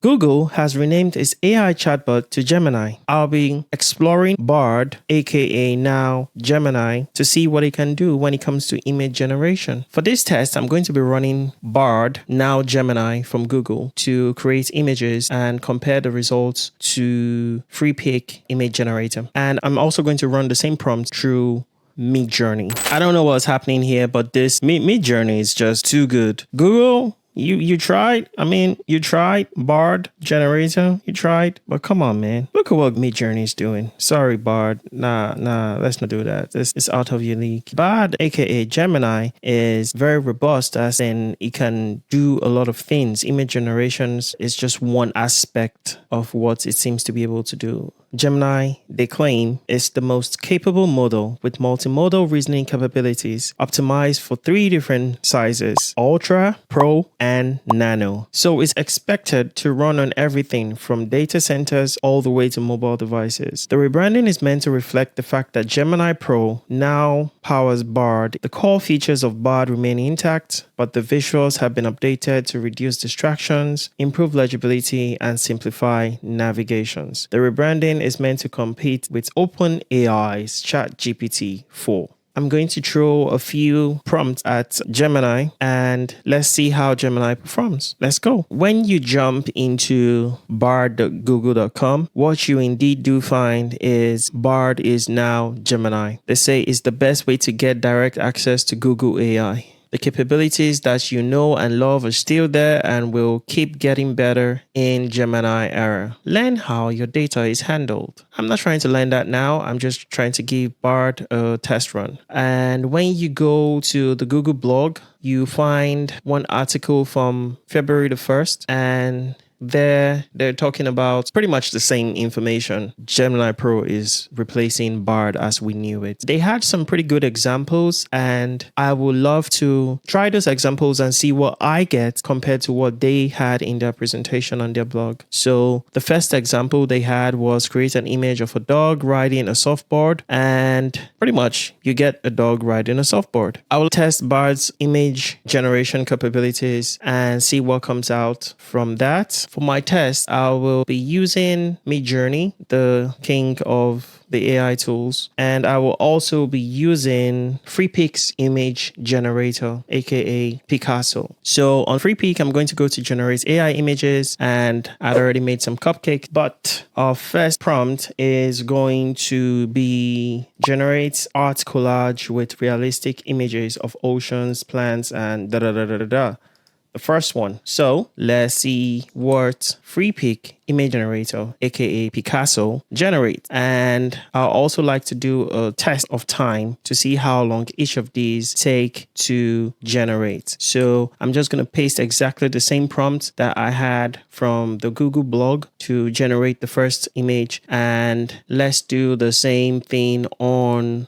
Google has renamed its AI chatbot to Gemini. I'll be exploring Bard, aka now Gemini, to see what it can do when it comes to image generation. For this test, I'm going to be running Bard, now Gemini from Google to create images and compare the results to Freepik image generator. And I'm also going to run the same prompt through MidJourney. I don't know what's happening here, but this MidJourney is just too good. Google, you tried. I mean, you tried Bard generator. You tried, but come on, man. Look at what MidJourney is doing. Sorry, Bard. Nah. Let's not do that. This is out of your league. Bard, aka Gemini, is very robust, as in it can do a lot of things. Image generations is just one aspect of what it seems to be able to do. Gemini, they claim, is the most capable model with multimodal reasoning capabilities optimized for 3 different sizes: Ultra, Pro, and Nano. So it's expected to run on everything from data centers all the way to mobile devices. The rebranding is meant to reflect the fact that Gemini Pro now powers Bard. The core features of Bard remain intact, but the visuals have been updated to reduce distractions, improve legibility, and simplify navigations. The rebranding is meant to compete with OpenAI's ChatGPT 4. I'm going to throw a few prompts at Gemini and let's see how Gemini performs. Let's go. When you jump into bard.google.com, what you indeed do find is Bard is now Gemini. They say it's the best way to get direct access to Google AI. The capabilities that you know and love are still there and will keep getting better in Gemini era. Learn how your data is handled. I'm not trying to learn that now. I'm just trying to give Bard a test run. And when you go to the Google blog, you find one article from February the 1st, and they're talking about pretty much the same information. Gemini Pro is replacing Bard as we knew it. They had some pretty good examples, and I would love to try those examples and see what I get compared to what they had in their presentation on their blog. So the first example they had was create an image of a dog riding a surfboard, and pretty much you get a dog riding a surfboard. I will test Bard's image generation capabilities and see what comes out from that. For my test, I will be using MidJourney, the king of the AI tools, and I will also be using Freepik's image generator, aka Picasso. So on Freepik, I'm going to go to generate AI images, and I'd already made some cupcake, but our first prompt is going to be generate art collage with realistic images of oceans, plants, and the first one. So let's see what Freepik image generator, aka Picasso, generates. And I'll also like to do a test of time to see how long each of these take to generate. So I'm just going to paste exactly the same prompt that I had from the Google blog to generate the first image. And let's do the same thing on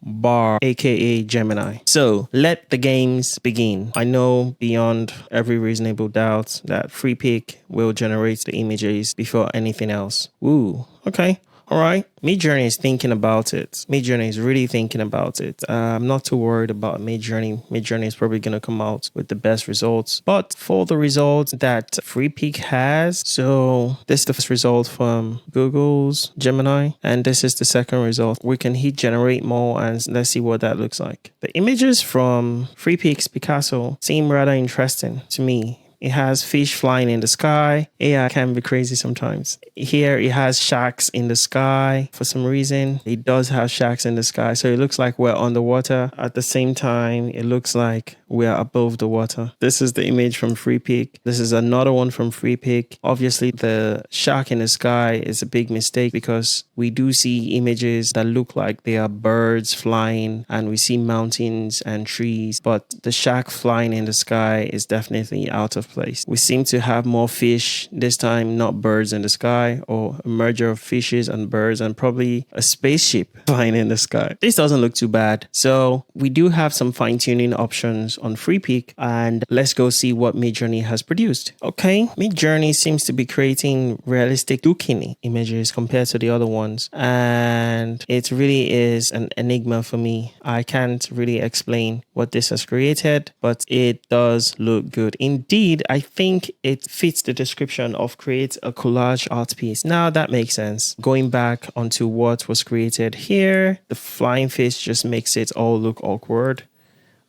Bard, aka Gemini. So let the games begin. I know beyond every reasonable doubt that Freepik will generate the images before anything else. Ooh, okay. All right. MidJourney is thinking about it. MidJourney is really thinking about it. I'm not too worried about MidJourney. MidJourney is probably going to come out with the best results. But for the results that Freepik has, so this is the first result from Google's Gemini, and this is the second result. We can hit generate more and let's see what that looks like. The images from Freepik's Picasso seem rather interesting to me. It has fish flying in the sky. AI can be crazy sometimes. Here it has sharks in the sky. For some reason, it does have sharks in the sky. So it looks like we're underwater. At the same time, it looks like we're above the water. This is the image from Freepik. This is another one from Freepik. Obviously, the shark in the sky is a big mistake because we do see images that look like they are birds flying, and we see mountains and trees. But the shark flying in the sky is definitely out of place. We seem to have more fish this time, not birds in the sky, or a merger of fishes and birds, and probably a spaceship flying in the sky. This doesn't look too bad. So we do have some fine-tuning options on Freepik, and let's go see what MidJourney has produced. Okay, MidJourney seems to be creating realistic zucchini images compared to the other ones, and it really is an enigma for me. I can't really explain what this has created, but it does look good. Indeed, I think it fits the description of create a collage art piece. Now that makes sense. Going back onto what was created here, the flying fish just makes it all look awkward.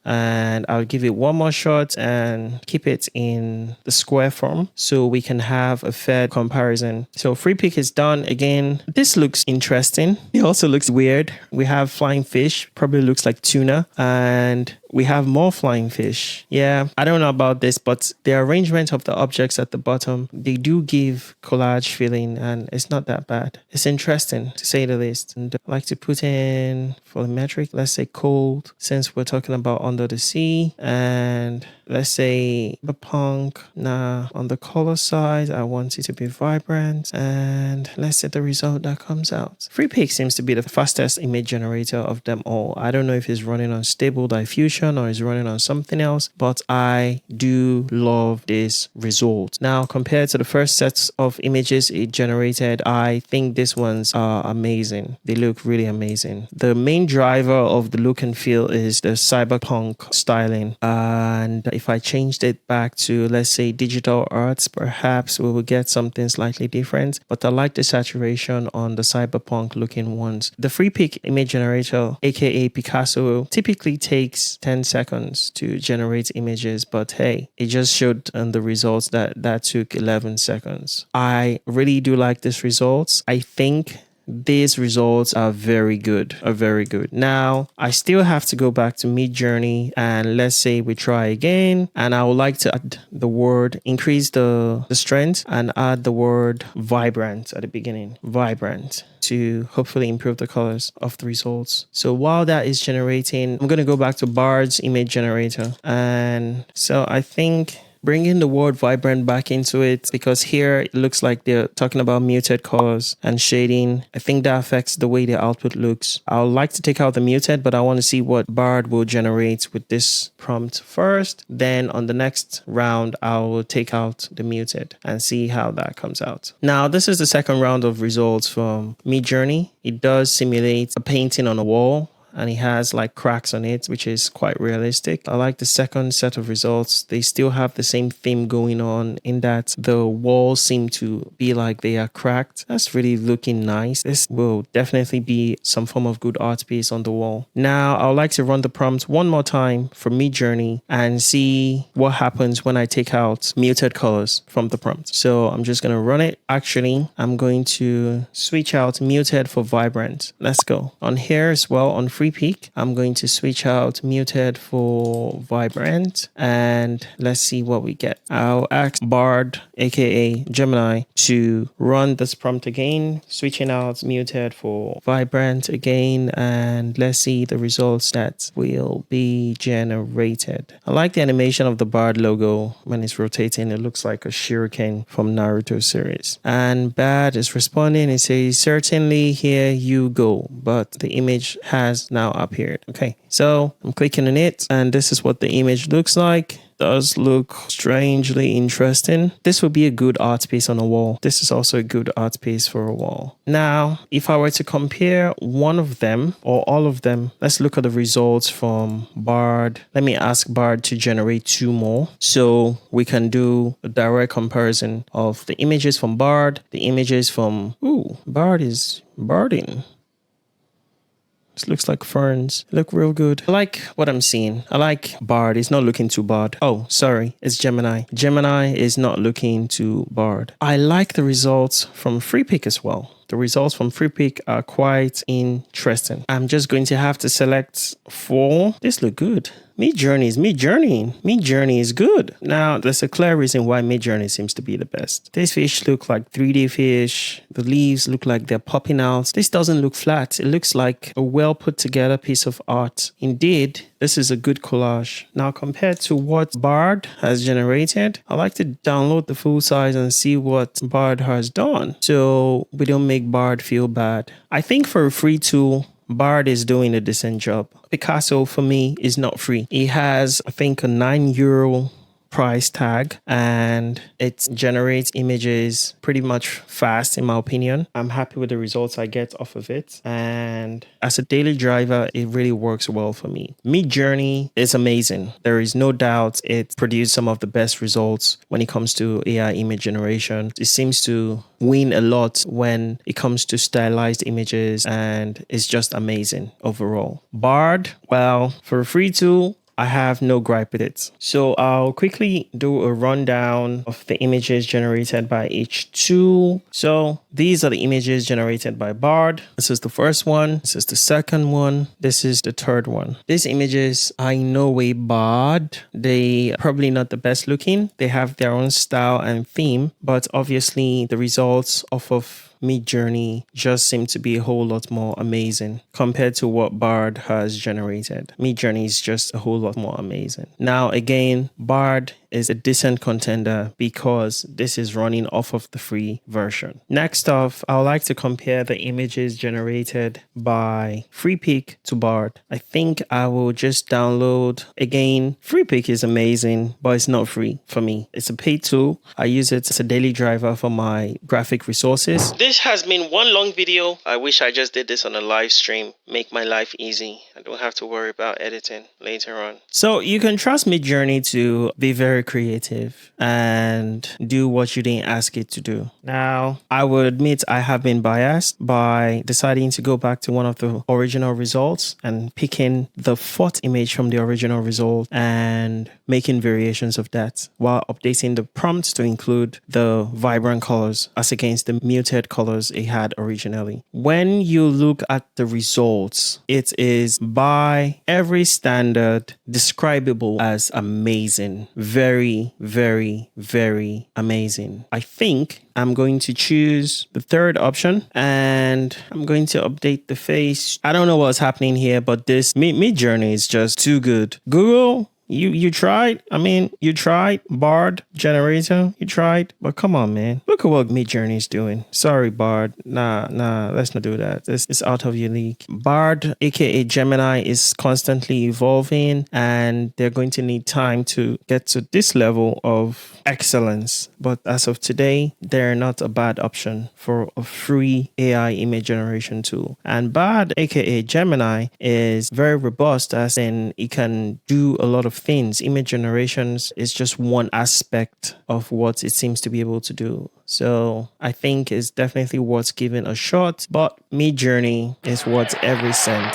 And I'll give it one more shot and keep it in the square form so we can have a fair comparison. So Freepik is done. Again, this looks interesting. It also looks weird. We have flying fish, probably looks like tuna, and we have more flying fish. Yeah, I don't know about this, but the arrangement of the objects at the bottom, they do give collage feeling, and it's not that bad. It's interesting to say the least. And I like to put in volumetric, let's say cold, since we're talking about under the sea, and let's say the punk. Now on the color side, I want it to be vibrant, and let's say the result that comes out. Freepik seems to be the fastest image generator of them all. I don't know if it's running on stable diffusion or is running on something else, but I do love this result. Now, compared to the first sets of images it generated, I think these ones are amazing. They look really amazing. The main driver of the look and feel is the cyberpunk styling, and if I changed it back to, let's say, digital arts, perhaps we will get something slightly different, but I like the saturation on the cyberpunk looking ones. The Freepik image generator, aka Picasso, typically takes 10 seconds to generate images, but hey, it just showed on the results that took 11 seconds. I really do like this results. I think these results are very good, Now, I still have to go back to MidJourney, and let's say we try again, and I would like to add the word, increase the strength, and add the word vibrant at the beginning, vibrant, to hopefully improve the colors of the results. So while that is generating, I'm going to go back to Bard's image generator. And so I think bringing the word vibrant back into it, because here it looks like they're talking about muted colors and shading. I think that affects the way the output looks. I would like to take out the muted, but I want to see what Bard will generate with this prompt first. Then on the next round, I will take out the muted and see how that comes out. Now, this is the second round of results from MidJourney. It does simulate a painting on a wall, and it has like cracks on it, which is quite realistic. I like the second set of results. They still have the same theme going on in that the walls seem to be like they are cracked. That's really looking nice. This will definitely be some form of good art piece on the wall. Now, I would like to run the prompt one more time for MidJourney and see what happens when I take out muted colors from the prompt. So I'm just going to run it. Actually, I'm going to switch out muted for vibrant. Let's go. On here as well, on Freepik, I'm going to switch out muted for vibrant, and let's see what we get. I'll ask Bard, aka Gemini, to run this prompt again, switching out muted for vibrant again, and let's see the results that will be generated. I like the animation of the Bard logo when it's rotating. It looks like a shuriken from Naruto series. And Bard is responding. It says, certainly here you go, but the image has now appeared. Okay, so I'm clicking on it, and this is what the image looks like. Does look strangely interesting. This would be a good art piece on a wall. This is also a good art piece for a wall. Now, if I were to compare one of them or all of them, let's look at the results from Bard. Let me ask Bard to generate two more so we can do a direct comparison of the images from Bard, the images from, Bard is barding. This looks like ferns. Look real good. I like what I'm seeing. I like Bard. It's not looking too bad. Oh, sorry. It's Gemini. Gemini is not looking too bad. I like the results from Freepik as well. The results from Freepik are quite interesting. I'm just going to have to select 4. This look good. MidJourney is MidJourney. MidJourney is good. Now, there's a clear reason why MidJourney seems to be the best. These fish look like 3D fish. The leaves look like they're popping out. This doesn't look flat. It looks like a well put together piece of art. Indeed, this is a good collage. Now, compared to what Bard has generated, I like to download the full size and see what Bard has done, so we don't make Bard feel bad. I think for a free tool, Bard is doing a decent job. Picasso, for me, is not free. He has, I think, a €9 price tag, and it generates images pretty much fast, in my opinion. I'm happy with the results I get off of it. And as a daily driver, it really works well for me. MidJourney is amazing. There is no doubt it produced some of the best results when it comes to AI image generation. It seems to win a lot when it comes to stylized images, and it's just amazing overall. Bard, well, for a free tool, I have no gripe with it. So I'll quickly do a rundown of the images generated by each tool. So these are the images generated by Bard. This is the first one. This is the second one. This is the third one. These images are in no way bad. They are probably not the best looking. They have their own style and theme, but obviously the results off of MidJourney just seem to be a whole lot more amazing compared to what Bard has generated. MidJourney is just a whole lot more amazing. Now, again, Bard is a decent contender because this is running off of the free version. Next off, I would like to compare the images generated by Freepik to Bard. I think I will just download. Again, Freepik is amazing, but it's not free for me. It's a paid tool. I use it as a daily driver for my graphic resources. This has been one long video. I wish I just did this on a live stream. Make my life easy. I don't have to worry about editing later on. So you can trust MidJourney to be very creative and do what you didn't ask it to do. Now, I will admit I have been biased by deciding to go back to one of the original results and picking the fourth image from the original result and making variations of that while updating the prompts to include the vibrant colors as against the muted colors it had originally. When you look at the results, it is by every standard describable as amazing. Very, very, very amazing. I think I'm going to choose the third option and I'm going to update the face. I don't know what's happening here, but this MidJourney is just too good. Google, you tried. I mean, you tried Bard generator. You tried, but come on, man. Look at what MidJourney is doing. Sorry, Bard. Nah. Let's not do that. This is out of your league. Bard, aka Gemini, is constantly evolving, and they're going to need time to get to this level of excellence. But as of today, they're not a bad option for a free AI image generation tool. And Bard, aka Gemini, is very robust, as in it can do a lot of things. Image generations is just one aspect of what it seems to be able to do. So I think it's definitely worth giving a shot, but MidJourney is worth every cent.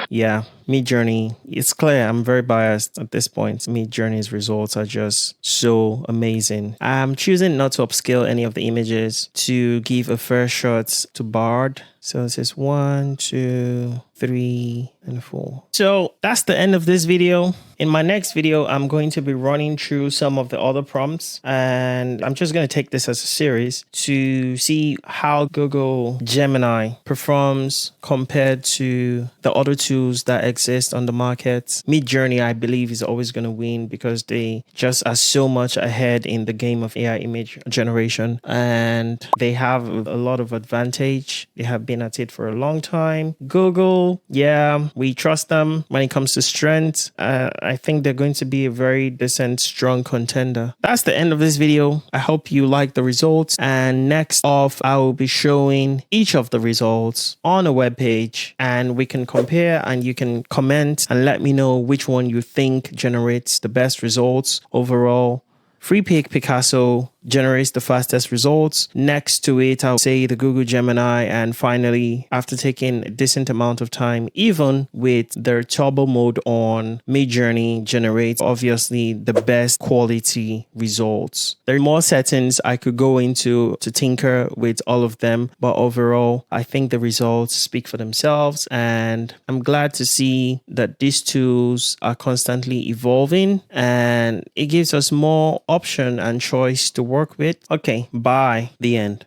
Yeah, MidJourney, it's clear I'm very biased at this point. MidJourney's results are just so amazing. I'm choosing not to upscale any of the images to give a fair shot to Bard. So this is 1, 2, 3, and 4. So that's the end of this video. In my next video, I'm going to be running through some of the other prompts, and I'm just going to take this as a series to see how Google Gemini performs compared to the other tools that exist on the market. MidJourney, I believe, is always going to win because they just are so much ahead in the game of AI image generation, and they have a lot of advantage. They have been at it for a long time. Google, yeah, we trust them when it comes to strength. I think they're going to be a very decent, strong contender. That's the end of this video. I hope you like the results. And next off, I will be showing each of the results on a web page, and we can compare, and you can comment and let me know which one you think generates the best results overall. Freepik Pikaso generates the fastest results. Next to it, I'll say the Google Gemini. And finally, after taking a decent amount of time, even with their turbo mode on, MidJourney generates obviously the best quality results. There are more settings I could go into to tinker with all of them, but overall, I think the results speak for themselves. And I'm glad to see that these tools are constantly evolving, and it gives us more option and choice to work with. Okay, bye. The end.